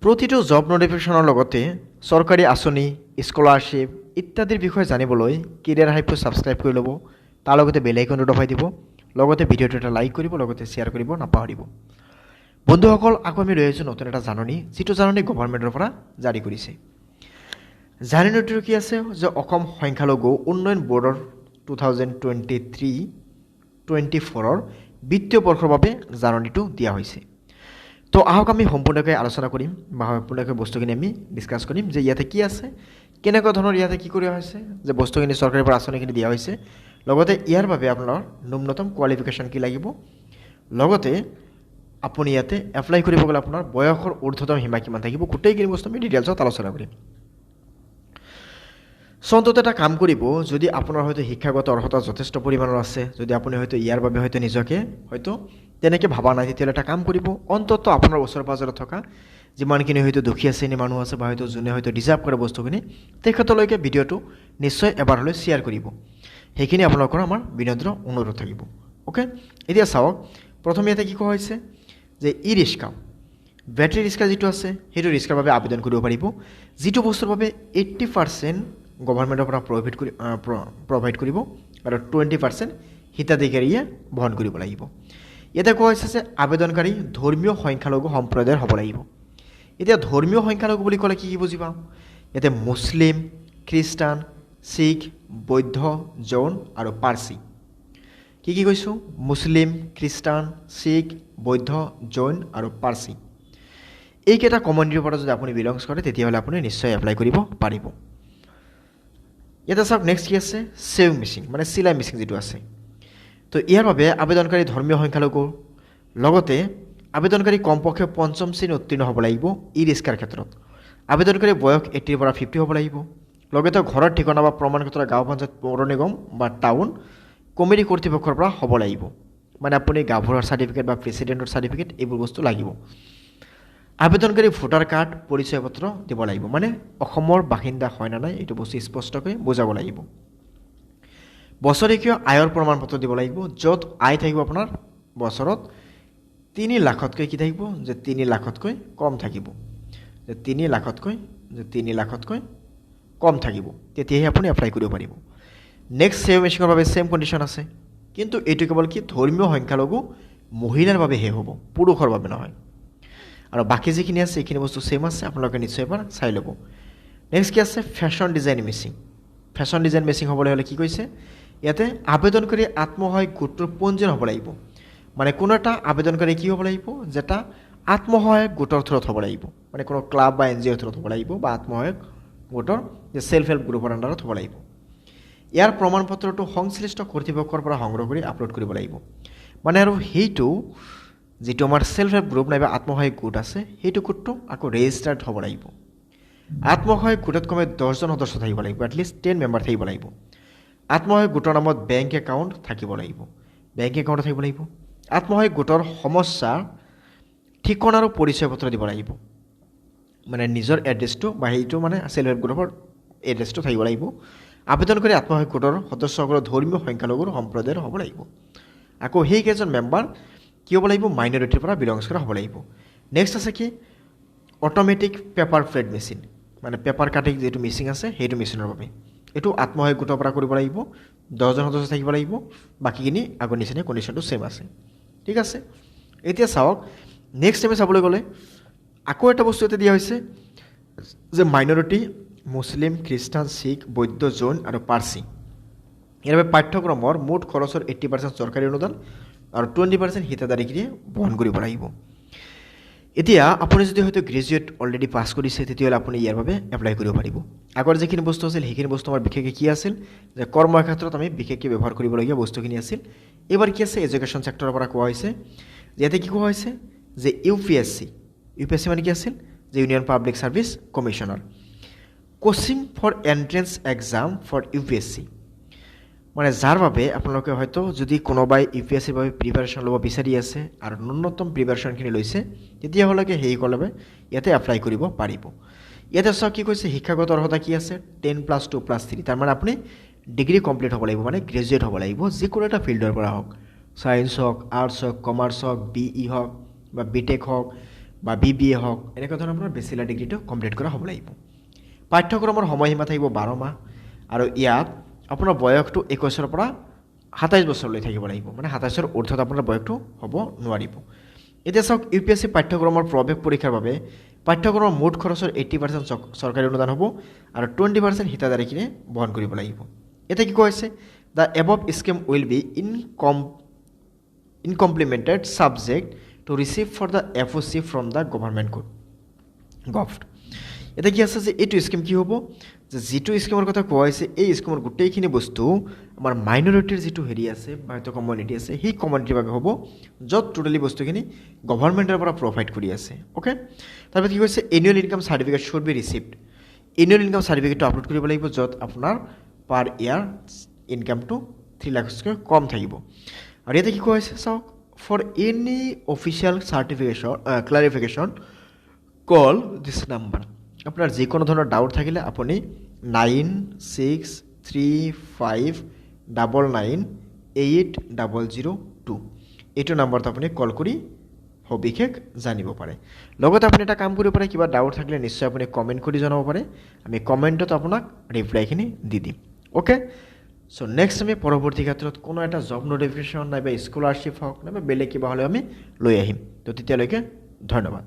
প্ৰতিটো জব নোটিফিকেশ্যনৰ লগতে চৰকাৰী আঁচনি স্কলাৰশ্বিপ ইত্যাদিৰ বিষয়ে জানিবলৈ কেৰিয়াৰ হাইপটো ছাবস্ক্ৰাইব কৰি ল'ব। তাৰ লগতে বেল আইকনটো দবাই দিব। লগতে ভিডিঅ'টো এটা লাইক কৰিব, লগতে শ্বেয়াৰ কৰিব নাপাহৰিব। বন্ধুসকল, আকৌ আমি লৈ আহিছোঁ নতুন এটা জাননী, যিটো জাননী গভৰ্ণমেণ্টৰ পৰা জাৰি কৰিছে। জাননীটোৰ কি আছে যে অসম সংখ্যালঘু উন্নয়ন বৰ্ডৰ 2023-24 বিত্তীয় বৰ্ষৰ বাবে জাননীটো দিয়া হৈছে। তো আহক আমি সম্পূৰ্ণকৈ আলোচনা কৰিম বা সম্পূৰ্ণকৈ বস্তুখিনি আমি ডিছকাছ কৰিম যে ইয়াতে কি আছে, কেনেকুৱা ধৰণৰ ইয়াতে কি কৰা হৈছে, যে বস্তুখিনি চৰকাৰৰ পৰা আঁচনিখিনি দিয়া হৈছে, লগতে ইয়াৰ বাবে আপোনাৰ ন্যূনতম কোৱালিফিকেশ্যন কি লাগিব, লগতে আপুনি ইয়াতে এপ্লাই কৰিব গ'লে আপোনাৰ বয়সৰ ঊৰ্ধ্বতম সীমা কিমান থাকিব, গোটেইখিনি বস্তু আমি ডিটেইলছত আলোচনা কৰিম। অন্তত এটা কাম কৰিব, যদি আপোনাৰ হয়তো শিক্ষাগত অৰ্হতা যথেষ্ট পৰিমাণৰ আছে, যদি আপুনি হয়তো ইয়াৰ বাবে হয়তো নিজকে হয়তো তেনেকৈ ভাবা নাই, তেতিয়াহ'লে এটা কাম কৰিব, অন্তত আপোনাৰ ওচৰে পাজৰে থকা যিমানখিনি হয়তো দুখীয়া শ্ৰেণীৰ মানুহ আছে বা হয়তো যোনে হয়তো ডিজাৰ্ভ কৰে বস্তুখিনি, তেখেতলৈকে ভিডিঅ'টো নিশ্চয় এবাৰ হ'লেও শ্বেয়াৰ কৰিব। সেইখিনি আপোনালোকৰ আমাৰ বিনম্ৰ অনুৰোধ থাকিব। অ'কে, এতিয়া চাওক, প্ৰথমে ইয়াতে কি কোৱা হৈছে যে ই ৰিক্সা, বেটাৰী ৰিক্সা যিটো আছে সেইটো ৰিক্সাৰ বাবে আবেদন কৰিব পাৰিব, যিটো বস্তুৰ বাবে 80% গভৰ্ণমেণ্টৰ পৰা প্ৰভাইড কৰিব আৰু 20% হিতাধিকাৰীয়ে বহন কৰিব লাগিব। ইয়াতে কোৱা হৈছে যে আবেদনকাৰী ধৰ্মীয় সংখ্যালঘু সম্প্ৰদায়ৰ হ'ব লাগিব। এতিয়া ধৰ্মীয় সংখ্যালঘু বুলি ক'লে কি কি বুজি পাওঁ? ইয়াতে মুছলিম, খ্ৰীষ্টান, শিখ, বৌদ্ধ, জৈন আৰু পাৰ্চী। কি কি কৈছোঁ? মুছলিম, খ্ৰীষ্টান, শিখ, বৌদ্ধ, জৈন আৰু পাৰ্চী। এইকেইটা কমিউনিটিৰ পৰা যদি আপুনি বিলংছ কৰে, তেতিয়াহ'লে আপুনি নিশ্চয় এপ্লাই কৰিব পাৰিব। ইয়াতে চাওক, নেক্সট কি আছে? চেভিং মেচিন, মানে চিলাই মেচিন যিটো আছে। তো ইয়াৰ বাবে আবেদনকাৰী ধৰ্মীয় সংখ্যালঘু, লগতে আবেদনকাৰী কমপক্ষে 5ম শ্ৰেণী উত্তীৰ্ণ হ'ব লাগিব ই ৰিক্সাৰ ক্ষেত্ৰত। আবেদনকাৰী বয়স 80 পৰা 50 হ'ব লাগিব। লগতে ঘৰৰ ঠিকনা বা প্ৰমাণপত্ৰ গাঁও পঞ্চায়ত, পৌৰ নিগম বা টাউন কমিটি কৰ্তৃপক্ষৰ পৰা হ'ব লাগিব। মানে আপুনি গাঁওবুঢ়াৰ চাৰ্টিফিকেট বা প্ৰেচিডেণ্টৰ চাৰ্টিফিকেট এইবোৰ বস্তু লাগিব। আবেদনকাৰী ভোটাৰ কাৰ্ড, পৰিচয় পত্ৰ দিব লাগিব, মানে অসমৰ বাসিন্দা হয় নে নাই এইটো বস্তু স্পষ্টকৈ বুজাব লাগিব। বছৰেকীয় আয়ৰ প্ৰমাণপত্ৰ দিব লাগিব, য'ত আয় থাকিব আপোনাৰ বছৰত 3 লাখতকৈ কি থাকিব, যে 3 লাখতকৈ কম থাকিব, যে 3 লাখতকৈ কম থাকিব, তেতিয়াহে আপুনি এপ্লাই কৰিব পাৰিব। নেক্সট চেভিং মেচিনৰ বাবে ছেম কণ্ডিশ্যন আছে, কিন্তু এইটো কেৱল কি ধৰ্মীয় সংখ্যালঘু মহিলাৰ বাবেহে হ'ব, পুৰুষৰ বাবে নহয়। আৰু বাকী যিখিনি আছে এইখিনি বস্তু ছেম আছে, আপোনালোকে নিশ্চয় এবাৰ চাই ল'ব। নেক্সট কি আছে? Fashion design machine. Fashion design machine হ'বলৈ হ'লে কি কৈছে? ইয়াতে আবেদনকাৰী আত্মসহায়ক গোটটোৰ পঞ্জীয়ন হ'ব লাগিব। মানে কোনো এটা আবেদনকাৰী কি হ'ব লাগিব, যে এটা আত্মসহায়ক গোটৰ থ্ৰুত হ'ব লাগিব, মানে কোনো ক্লাব বা NGOৰ থ্ৰুত হ'ব লাগিব, বা আত্মসহায়ক গোটৰ যে ছেল্ফ হেল্প গ্ৰুপৰ আণ্ডাৰত হ'ব লাগিব। ইয়াৰ প্ৰমাণপত্ৰটো সংশ্লিষ্ট কৰ্তৃপক্ষৰ পৰা সংগ্ৰহ কৰি আপলোড কৰিব লাগিব। মানে আৰু সেইটো যিটো আমাৰ ছেল্ফ হেল্প গ্ৰুপ নাইবা আত্মসহায়ক গোট আছে, সেইটো গোটটো আকৌ ৰেজিষ্টাৰ্ড হ'ব লাগিব। আত্মসহায়ক গোটত কমে 10জন সদস্য থাকিব লাগিব, এটলিষ্ট 10 মেম্বাৰ থাকিব লাগিব। আত্মসহায়ক গোটৰ নামত বেংক একাউণ্ট থাকিব লাগিব, আত্মসহায়ক গোটৰ সমস্যা ঠিকনা আৰু পৰিচয় পত্ৰ দিব লাগিব, মানে নিজৰ এড্ৰেছটো বা সেইটো মানে ছেল্ফ হেল্প গ্ৰুপৰ এড্ৰেছটো থাকিব লাগিব। আবেদনকাৰী আত্মসহায়ক গোটৰ সদস্যসকলৰ ধৰ্মীয় সংখ্যালঘুৰ সম্প্ৰদায়ৰ হ'ব লাগিব। আকৌ সেইকেইজন মেম্বাৰ কি হ'ব লাগিব? মাইনৰিটিৰ পৰা বিলংছ কৰা হ'ব লাগিব। নেক্সট আছে কি? অট'মেটিক পেপাৰ প্লেট মেচিন, মানে পেপাৰ কাটিং যিটো মেচিন আছে সেইটো মেচিনৰ বাবে। এইটো আত্মসহায়ক গোটৰ পৰা কৰিব লাগিব, 10জন সদস্য থাকিব লাগিব, বাকীখিনি আগৰ নিচিনা কণ্ডিশ্যনটো ছেম আছে। ঠিক আছে, এতিয়া চাওক, নেক্সট টাইমে চাবলৈ গ'লে আকৌ এটা বস্তু ইয়াতে দিয়া হৈছে যে মাইনৰিটি মুছলিম, খ্ৰীষ্টান, শিখ, বৌদ্ধ, জৈন আৰু পাৰ্চী, ইয়াৰ বাবে পাঠ্যক্ৰমৰ মুঠ খৰচৰ 80% চৰকাৰী অনুদান আৰু 20% হিতাধিকাৰীয়ে বহন কৰিব লাগিব। এতিয়া আপুনি যদি হয়তো গ্ৰেজুৱেট অলৰেডি পাছ কৰিছে, তেতিয়াহ'লে আপুনি ইয়াৰ বাবে এপ্লাই কৰিব পাৰিব। আগৰ যিখিনি বস্তু আছিল সেইখিনি বস্তু আমাৰ বিশেষকৈ কি আছিল, যে কৰ্মক্ষেত্ৰত আমি বিশেষকৈ ব্যৱহাৰ কৰিবলগীয়া বস্তুখিনি আছিল। এইবাৰ কি আছে? এডুকেশ্যন ছেক্টৰৰ পৰা কোৱা হৈছে, ইয়াতে কি কোৱা হৈছে যে UPSC মানে কি আছিল? যে ইউনিয়ন পাব্লিক ছাৰ্ভিচ কমিশ্যনাৰ coaching for entrance exam for UPSC, মানে যাৰ বাবে আপোনালোকে হয়তো যদি কোনোবাই UPSCৰ বাবে প্ৰিপাৰেশ্যন ল'ব বিচাৰি আছে আৰু ন্যূনতম প্ৰিপাৰেশ্যনখিনি লৈছে, তেতিয়াহ'লে সেইসকলে ইয়াতে এপ্লাই কৰিব পাৰিব। ইয়াতে চাওক কি কৈছে, শিক্ষাগত অৰ্হতা কি আছে? 10+2+3, তাৰমানে আপুনি ডিগ্ৰী কমপ্লিট হ'ব লাগিব, মানে গ্ৰেজুৱেট হ'ব লাগিব, যিকোনো এটা ফিল্ডৰ পৰা হওক, ছায়েন্স হওক, আৰ্টছ হওক, কমাৰ্চ হওক, BE হওক বা BTech হওক বা BBA হওক এনেকুৱা ধৰণৰ আপোনাৰ বেচিলাৰ ডিগ্ৰীটো কমপ্লিট কৰা হ'ব লাগিব পাঠ্যক্ৰমৰ সময়সীমা থাকিব 12 মাহ আৰু ইয়াত আপোনাৰ বয়সটো 21 পৰা 27 বছৰলৈ থাকিব লাগিব মানে 27 ঊৰ্ধ্বত আপোনাৰ বয়সটো হ'ব নোৱাৰিব এতিয়া চাওক UPSC পাঠ্যক্ৰমৰ প্ৰৱেশ পৰীক্ষাৰ বাবে পাঠ্যক্ৰমৰ মুঠ খৰচৰ 80% চৰকাৰী অনুদান হ'ব আৰু 20% হিতাধাৰীখিনিয়ে বহন কৰিব লাগিব এতিয়া কি কৈছে the above scheme will be incomplimented subject to receive for the FOC from the government gov এটা কি আছে যে এইটো স্কিম কি হ'ব যে যেটো স্কিমৰ কথা কোৱা হৈছে এই স্কিমৰ গোটেইখিনি বস্তু আমাৰ মাইনৰিটিৰ যেটো হেৰি আছে বা হয়তো কমিউনিটি আছে সেই কমিউনিটিৰ বাবে হ'ব যত টোটালি বস্তুখিনি গভৰ্ণমেণ্টৰ পৰা প্ৰভাইড কৰি আছে ওকে তাৰপিছত কি কৈছে annual income certificate should be received annual income সাৰ্টিফিকেটটো আপলোড কৰিব লাগিব যত আপোনাৰ পাৰ ইয়াৰ ইনকামটো 3 লাখতকৈ কম থাকিব আৰু ইয়াতে কি কোৱা হৈছে চাওক for any official certification clarification call this number আপোনাৰ যে কোনো ধৰণৰ ডাউট থাকিলে আপুনি 9635998002 এইটো নম্বৰত আপুনি কল কৰি সবিশেষ জানিব পাৰে লগতে আপুনি এটা কাম কৰিব পাৰে কিবা ডাউট থাকিলে নিশ্চয় আপুনি কমেন্ট কৰি জনাব পাৰে আমি কমেন্টত আপোনাক ৰিপ্লাইখিনি দি দিম ওকে সো নেক্সট আমি পৰৱৰ্তী ক্ষেত্ৰত কোনো এটা জব নোটিফিকেশন নাইবা স্কলাৰশিপ হওক নাইবা বেলেগ কিবা হলে আমি লৈ আহিম তো তেতিয়ালৈকে ধন্যবাদ